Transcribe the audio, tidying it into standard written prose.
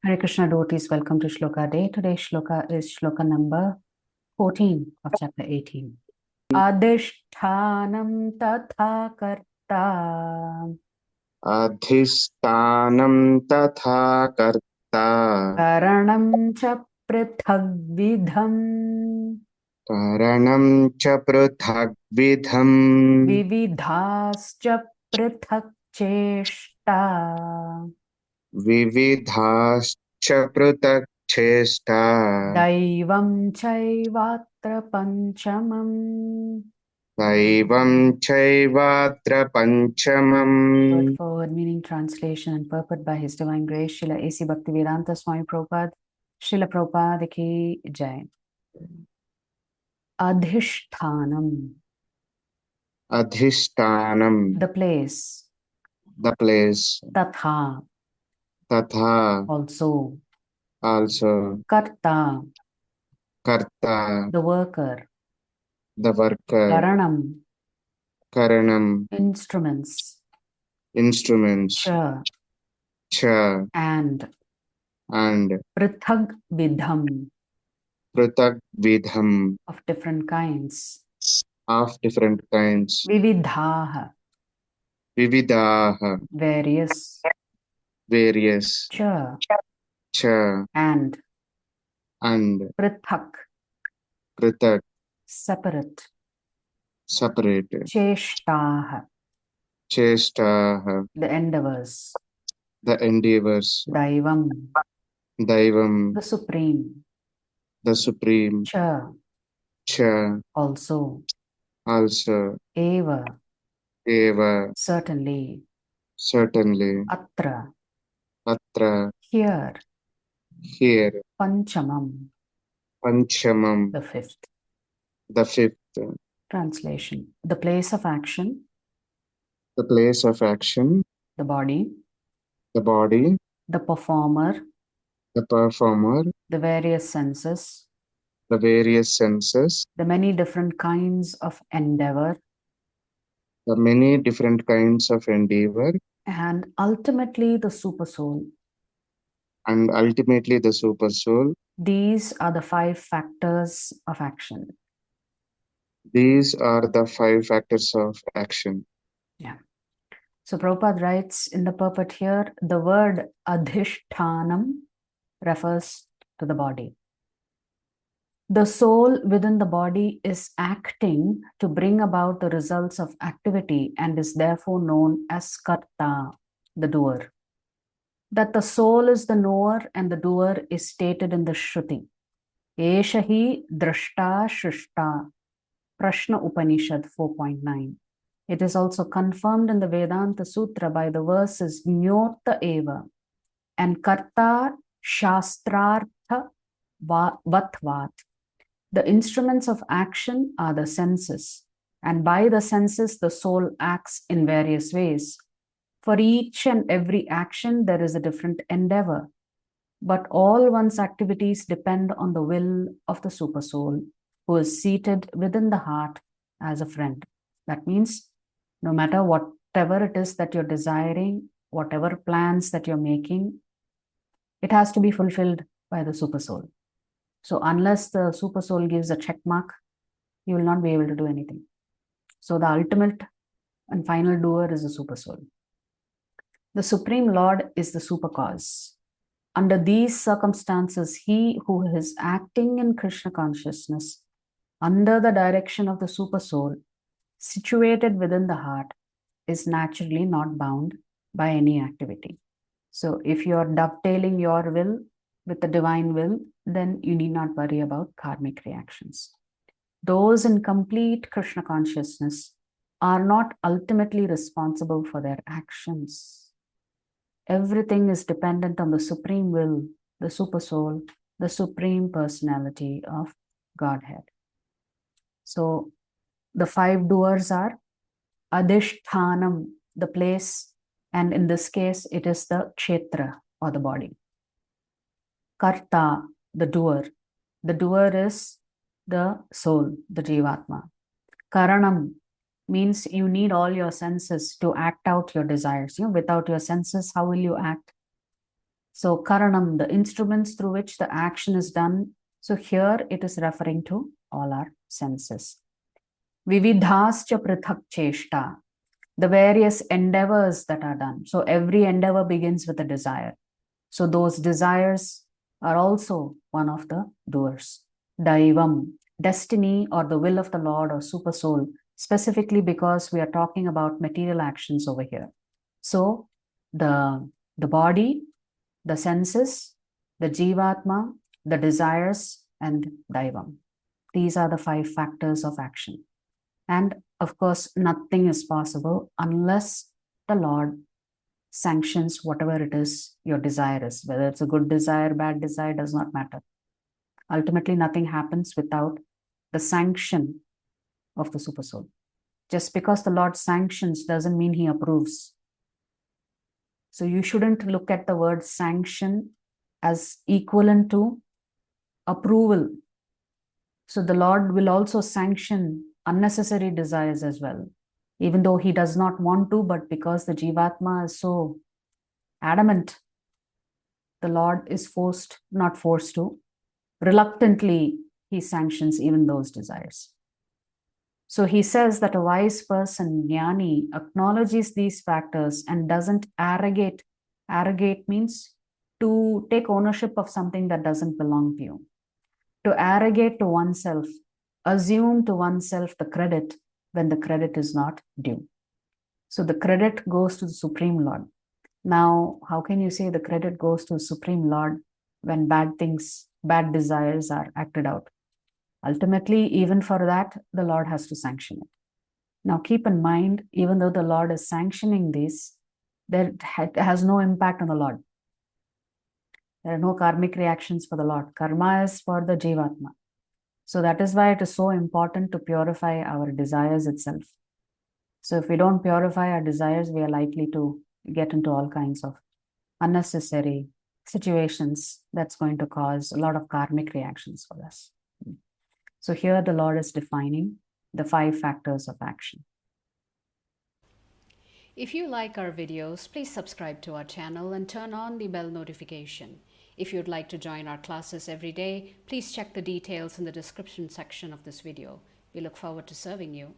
Hare Krishna devotees, welcome to Shloka Day. Today's Shloka is Shloka number 14 of chapter 18. Adhishthanam tatha karta Adhisthanam tatha karta karanam cha prithagvidham karanam cha prithagvidham vividhascha prithak cheshta vividhascha prithak chesta daivam chaivatra panchamam. daivam chaivatra panchamam. Word for word meaning, translation and purport by His Divine Grace, Srila A.C. Bhaktivedanta Swami Prabhupada, Srila Prabhupada ki Jai. Adhishthanam, Adhisthanam, the place. the place. Tatha, Tatha, also. also. Karta, Karta, the worker. the worker. Karanam, Karanam, instruments. instruments. Cha, Cha, and. and Prithagvidham, prithagvidham, of different kinds. of different kinds. Vividhaha, Vividaha, various. various. Cha, Cha, and. Prithak, prithak, separate. separate. Cheshtaha, Chestaha, the endeavors. the endeavors. Daivam, Daivam, the supreme. the supreme. Cha, Cha, also. also. Eva, Eva, certainly. certainly. Atra, Atra, here. here. Panchamam, Panchamam, the fifth. the fifth. Translation: the place of action, The place of action. the body, The body. the performer, The performer. the various senses, The various senses. the many different kinds of endeavor, The many different kinds of endeavor. and ultimately the supersoul. And ultimately the super soul. These are the 5 factors of action. These are the 5 factors of action. Yeah. So Prabhupada writes in the purport here, the word adhishthanam refers to the body. The soul within the body is acting to bring about the results of activity and is therefore known as karta, the doer. That the soul is the knower and the doer is stated in the Shruti. Esha hi drashta shrishta, Prashna Upanishad 4.9. It is also confirmed in the Vedanta Sutra by the verses Nyota Eva and Karta Shastrartha Vatvat. The instruments of action are the senses, and by the senses the soul acts in various ways. For each and every action there is a different endeavor, but all one's activities depend on the will of the supersoul, who is seated within the heart as a friend. That means no matter whatever it is that you're desiring, whatever plans that you're making, it has to be fulfilled by the supersoul. So unless the supersoul gives a check mark, you will not be able to do anything. So the ultimate and final doer is the supersoul. The Supreme Lord is the supercause. Under these circumstances, he who is acting in Krishna consciousness under the direction of the supersoul, situated within the heart, is naturally not bound by any activity. So if you are dovetailing your will with the divine will, then you need not worry about karmic reactions. Those in complete Krishna consciousness are not ultimately responsible for their actions. Everything is dependent on the supreme will, the supersoul, the supreme personality of Godhead. So the 5 doers are Adhishthanam, the place, and in this case, it is the kshetra or the body. Karta, the doer. The doer is the soul, the Jivatma. Karanam means you need all your senses to act out your desires. Without your senses, how will you act? So karanam, the instruments through which the action is done. So here it is referring to all our senses. Vividhascha prithak cheshta, the various endeavors that are done. So every endeavor begins with a desire. So those desires are also one of the doers. Daivam, destiny or the will of the Lord or super soul, specifically because we are talking about material actions over here. So the body, the senses, the jivatma, the desires, and daivam. These are the 5 factors of action. And of course, nothing is possible unless the Lord sanctions whatever it is your desire is. Whether it's a good desire, bad desire, does not matter. Ultimately, nothing happens without the sanction of the super soul. Just because the Lord sanctions doesn't mean he approves. So you shouldn't look at the word sanction as equivalent to approval. So the Lord will also sanction unnecessary desires as well, even though he does not want to, but because the Jivatma is so adamant, the Lord is not forced to. Reluctantly, he sanctions even those desires. So he says that a wise person, jnani, acknowledges these factors and doesn't arrogate. Arrogate means to take ownership of something that doesn't belong to you. To arrogate to oneself, assume to oneself the credit when the credit is not due. So the credit goes to the Supreme Lord. Now, how can you say the credit goes to the Supreme Lord when bad things, bad desires are acted out? Ultimately, even for that, the Lord has to sanction it. Now, keep in mind, even though the Lord is sanctioning this, that has no impact on the Lord. There are no karmic reactions for the Lord. Karma is for the Jivatma. So that is why it is so important to purify our desires itself. So if we don't purify our desires, we are likely to get into all kinds of unnecessary situations that's going to cause a lot of karmic reactions for us. So here the Lord is defining the 5 factors of action. If you like our videos, please subscribe to our channel and turn on the bell notification. If you'd like to join our classes every day, please check the details in the description section of this video. We look forward to serving you.